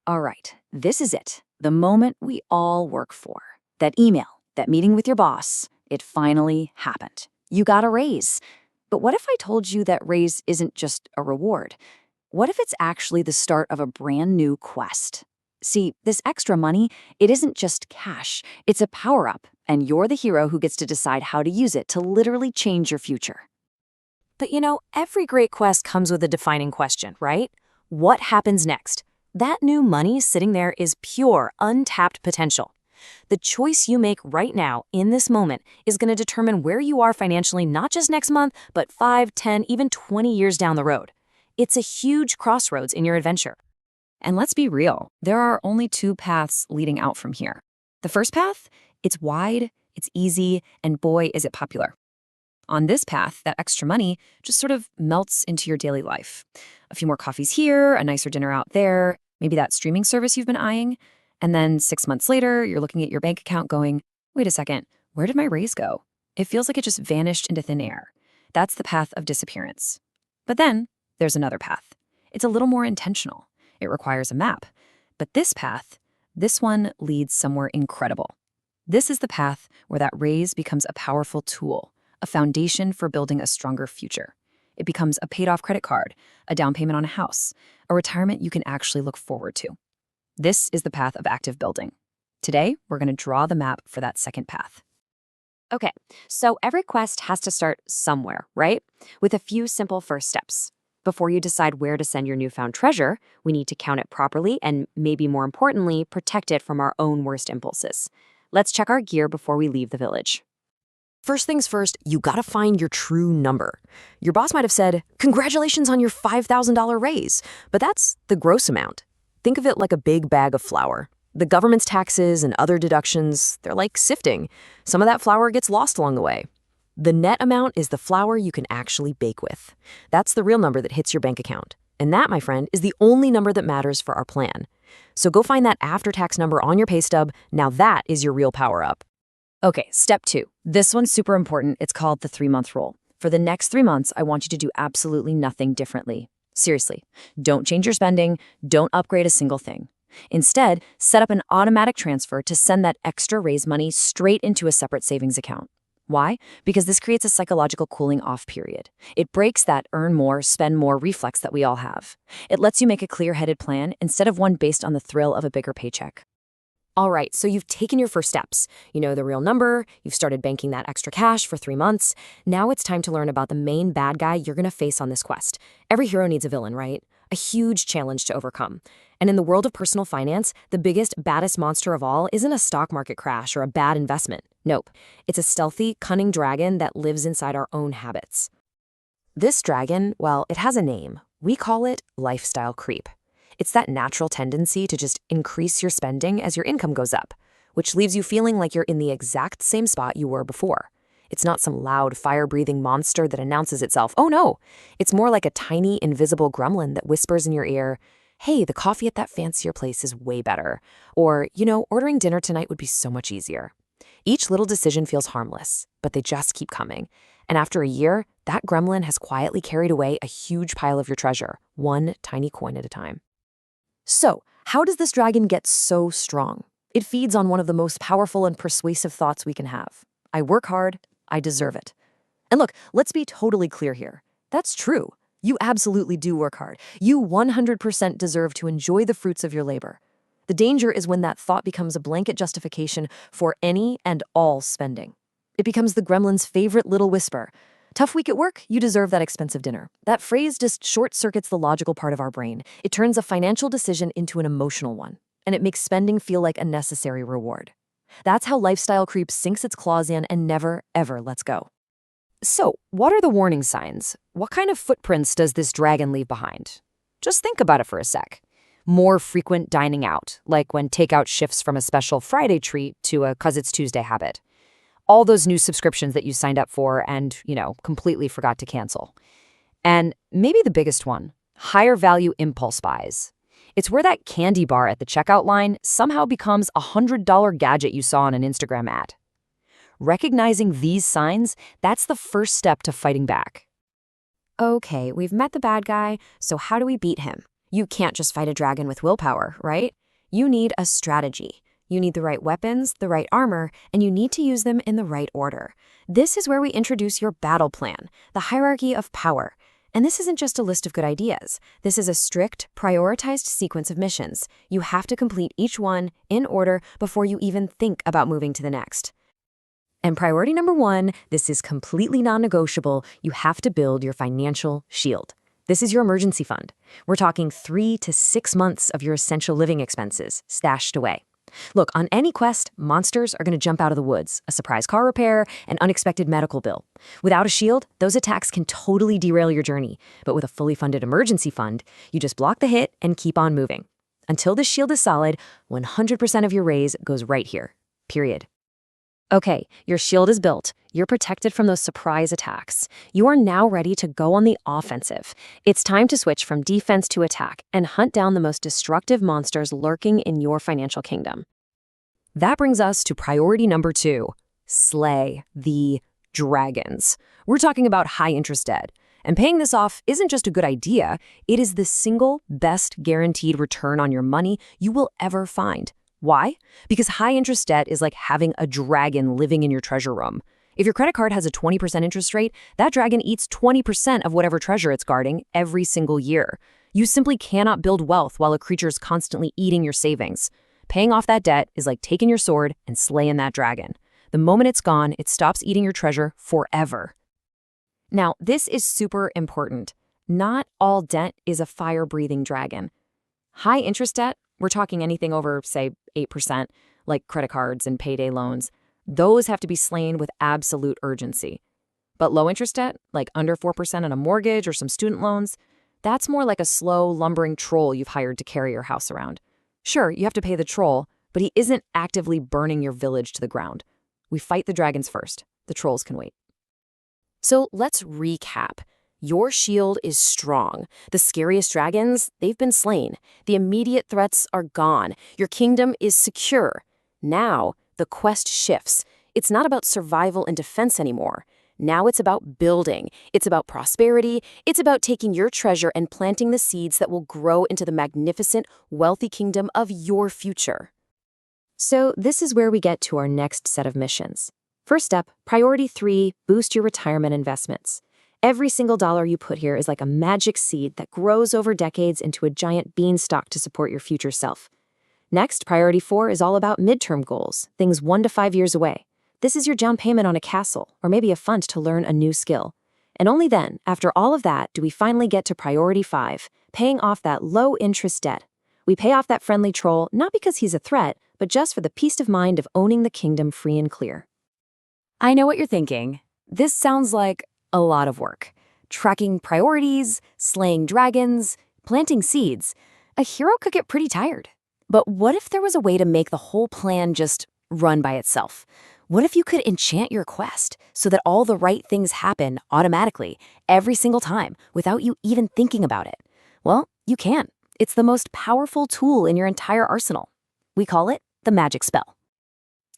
All right, this is it. The moment we all work for. That email, that meeting with your boss, it finally happened. You got a raise. But what if I told you that raise isn't just a reward? What if it's actually the start of a brand new quest? See, this extra money, it isn't just cash, it's a power-up, and you're the hero who gets to decide how to use it to literally change your future. But every great quest comes with a defining question, right? What happens next? That new money sitting there is pure, untapped potential. The choice you make right now, in this moment, is going to determine where you are financially not just next month, but 5, 10, even 20 years down the road. It's a huge crossroads in your adventure. And let's be real, there are only two paths leading out from here. The first path, it's wide, it's easy, and boy, is it popular. On this path, that extra money just sort of melts into your daily life. A few more coffees here, a nicer dinner out there, maybe that streaming service you've been eyeing. And then 6 months later, you're looking at your bank account going, wait a second, where did my raise go? It feels like it just vanished into thin air. That's the path of disappearance. But then there's another path. It's a little more intentional. It requires a map. But this path, this one leads somewhere incredible. This is the path where that raise becomes a powerful tool, a foundation for building a stronger future. It becomes a paid-off credit card, a down payment on a house, a retirement you can actually look forward to. This is the path of active building. Today, we're going to draw the map for that second path. Okay, so every quest has to start somewhere, right? With a few simple first steps. Before you decide where to send your newfound treasure, we need to count it properly and, maybe more importantly, protect it from our own worst impulses. Let's check our gear before we leave the village. First things first, you gotta find your true number. Your boss might have said, "Congratulations on your $5,000 raise," but that's the gross amount. Think of it like a big bag of flour. The government's taxes and other deductions, they're like sifting. Some of that flour gets lost along the way. The net amount is the flour you can actually bake with. That's the real number that hits your bank account. And that, my friend, is the only number that matters for our plan. So go find that after-tax number on your pay stub. Now that is your real power-up. Okay, step 2. This one's super important. It's called the 3-month rule. For the next 3 months, I want you to do absolutely nothing differently. Seriously, don't change your spending, don't upgrade a single thing. Instead, set up an automatic transfer to send that extra raise money straight into a separate savings account. Why? Because this creates a psychological cooling off period. It breaks that earn more, spend more reflex that we all have. It lets you make a clear-headed plan instead of one based on the thrill of a bigger paycheck. All right, so you've taken your first steps. You know the real number, you've started banking that extra cash for 3 months. Now it's time to learn about the main bad guy you're gonna face on this quest. Every hero needs a villain, right? A huge challenge to overcome. And in the world of personal finance, the biggest, baddest monster of all isn't a stock market crash or a bad investment. Nope. It's a stealthy, cunning dragon that lives inside our own habits. This dragon, well, it has a name. We call it lifestyle creep. It's that natural tendency to just increase your spending as your income goes up, which leaves you feeling like you're in the exact same spot you were before. It's not some loud, fire-breathing monster that announces itself. Oh no, it's more like a tiny, invisible gremlin that whispers in your ear, "Hey, the coffee at that fancier place is way better." Or, ordering dinner tonight would be so much easier. Each little decision feels harmless, but they just keep coming. And after a year, that gremlin has quietly carried away a huge pile of your treasure, one tiny coin at a time. So, how does this dragon get so strong? It feeds on one of the most powerful and persuasive thoughts we can have. I work hard, I deserve it. And look, let's be totally clear here. That's true. You absolutely do work hard. You 100% deserve to enjoy the fruits of your labor. The danger is when that thought becomes a blanket justification for any and all spending. It becomes the gremlin's favorite little whisper. Tough week at work, you deserve that expensive dinner. That phrase just short-circuits the logical part of our brain. It turns a financial decision into an emotional one, and it makes spending feel like a necessary reward. That's how lifestyle creep sinks its claws in and never, ever lets go. So, what are the warning signs? What kind of footprints does this dragon leave behind? Just think about it for a sec. More frequent dining out, like when takeout shifts from a special Friday treat to a 'cause it's Tuesday habit. All those new subscriptions that you signed up for and, completely forgot to cancel. And maybe the biggest one, higher value impulse buys. It's where that candy bar at the checkout line somehow becomes a $100 gadget you saw on an Instagram ad. Recognizing these signs, that's the first step to fighting back. Okay, we've met the bad guy, so how do we beat him? You can't just fight a dragon with willpower, right? You need a strategy. You need the right weapons, the right armor, and you need to use them in the right order. This is where we introduce your battle plan, the hierarchy of power. And this isn't just a list of good ideas. This is a strict, prioritized sequence of missions. You have to complete each one in order before you even think about moving to the next. And priority number 1, this is completely non-negotiable. You have to build your financial shield. This is your emergency fund. We're talking 3 to 6 months of your essential living expenses stashed away. Look, on any quest, monsters are going to jump out of the woods, a surprise car repair, an unexpected medical bill. Without a shield, those attacks can totally derail your journey. But with a fully funded emergency fund, you just block the hit and keep on moving. Until the shield is solid, 100% of your raise goes right here. Period. Okay, your shield is built. You're protected from those surprise attacks. You are now ready to go on the offensive. It's time to switch from defense to attack and hunt down the most destructive monsters lurking in your financial kingdom. That brings us to priority number 2, slay the dragons. We're talking about high-interest debt. And paying this off isn't just a good idea, it is the single best guaranteed return on your money you will ever find. Why? Because high-interest debt is like having a dragon living in your treasure room. If your credit card has a 20% interest rate, that dragon eats 20% of whatever treasure it's guarding every single year. You simply cannot build wealth while a creature is constantly eating your savings. Paying off that debt is like taking your sword and slaying that dragon. The moment it's gone, it stops eating your treasure forever. Now, this is super important. Not all debt is a fire-breathing dragon. High-interest debt, we're talking anything over, say, 8%, like credit cards and payday loans. Those have to be slain with absolute urgency. But low-interest debt, like under 4% on a mortgage or some student loans, that's more like a slow, lumbering troll you've hired to carry your house around. Sure, you have to pay the troll, but he isn't actively burning your village to the ground. We fight the dragons first. The trolls can wait. So let's recap. Your shield is strong. The scariest dragons, they've been slain. The immediate threats are gone. Your kingdom is secure. Now, the quest shifts. It's not about survival and defense anymore. Now it's about building. It's about prosperity. It's about taking your treasure and planting the seeds that will grow into the magnificent, wealthy kingdom of your future. So this is where we get to our next set of missions. First step, priority 3, boost your retirement investments. Every single dollar you put here is like a magic seed that grows over decades into a giant beanstalk to support your future self. Next, priority 4 is all about midterm goals, things 1 to 5 years away. This is your down payment on a castle, or maybe a fund to learn a new skill. And only then, after all of that, do we finally get to priority 5, paying off that low-interest debt. We pay off that friendly troll not because he's a threat, but just for the peace of mind of owning the kingdom free and clear. I know what you're thinking. This sounds like a lot of work. Tracking priorities, slaying dragons, planting seeds. A hero could get pretty tired. But what if there was a way to make the whole plan just run by itself? What if you could enchant your quest so that all the right things happen automatically every single time without you even thinking about it? Well, you can. It's the most powerful tool in your entire arsenal. We call it the magic spell.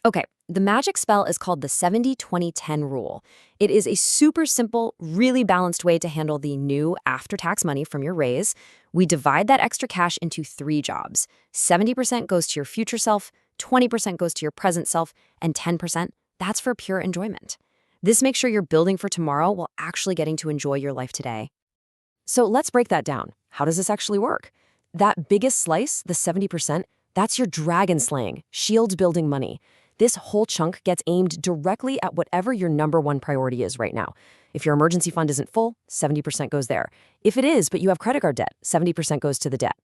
Okay, the magic spell is called the 70-20-10 rule. It is a super simple, really balanced way to handle the new after-tax money from your raise. We divide that extra cash into 3 jobs. 70% goes to your future self, 20% goes to your present self, and 10%, that's for pure enjoyment. This makes sure you're building for tomorrow while actually getting to enjoy your life today. So let's break that down. How does this actually work? That biggest slice, the 70%, that's your dragon slaying, shield building money. This whole chunk gets aimed directly at whatever your number 1 priority is right now. If your emergency fund isn't full, 70% goes there. If it is, but you have credit card debt, 70% goes to the debt.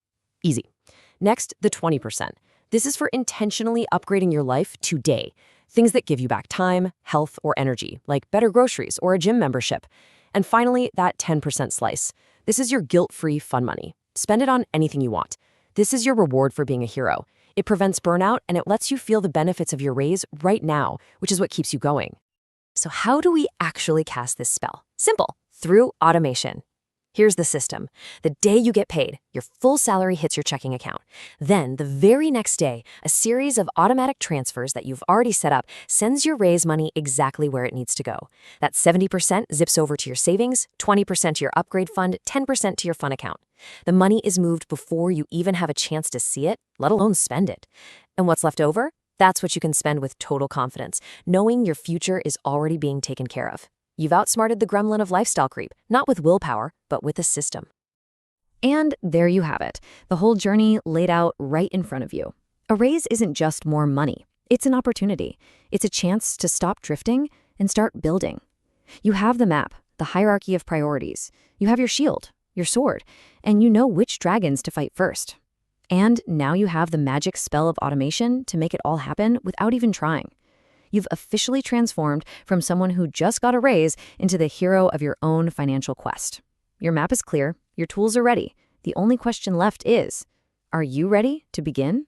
Easy. Next, the 20%. This is for intentionally upgrading your life today. Things that give you back time, health, or energy, like better groceries or a gym membership. And finally, that 10% slice. This is your guilt-free fun money. Spend it on anything you want. This is your reward for being a hero. It prevents burnout and it lets you feel the benefits of your raise right now, which is what keeps you going. So how do we actually cast this spell? Simple, through automation. Here's the system. The day you get paid, your full salary hits your checking account. Then, the very next day, a series of automatic transfers that you've already set up sends your raise money exactly where it needs to go. That 70% zips over to your savings, 20% to your upgrade fund, 10% to your fun account. The money is moved before you even have a chance to see it, let alone spend it. And what's left over? That's what you can spend with total confidence, knowing your future is already being taken care of. You've outsmarted the gremlin of lifestyle creep, not with willpower, but with a system. And there you have it, the whole journey laid out right in front of you. A raise isn't just more money. It's an opportunity. It's a chance to stop drifting and start building. You have the map, the hierarchy of priorities. You have your shield, your sword, and you know which dragons to fight first. And now you have the magic spell of automation to make it all happen without even trying. You've officially transformed from someone who just got a raise into the hero of your own financial quest. Your map is clear, your tools are ready. The only question left is, are you ready to begin?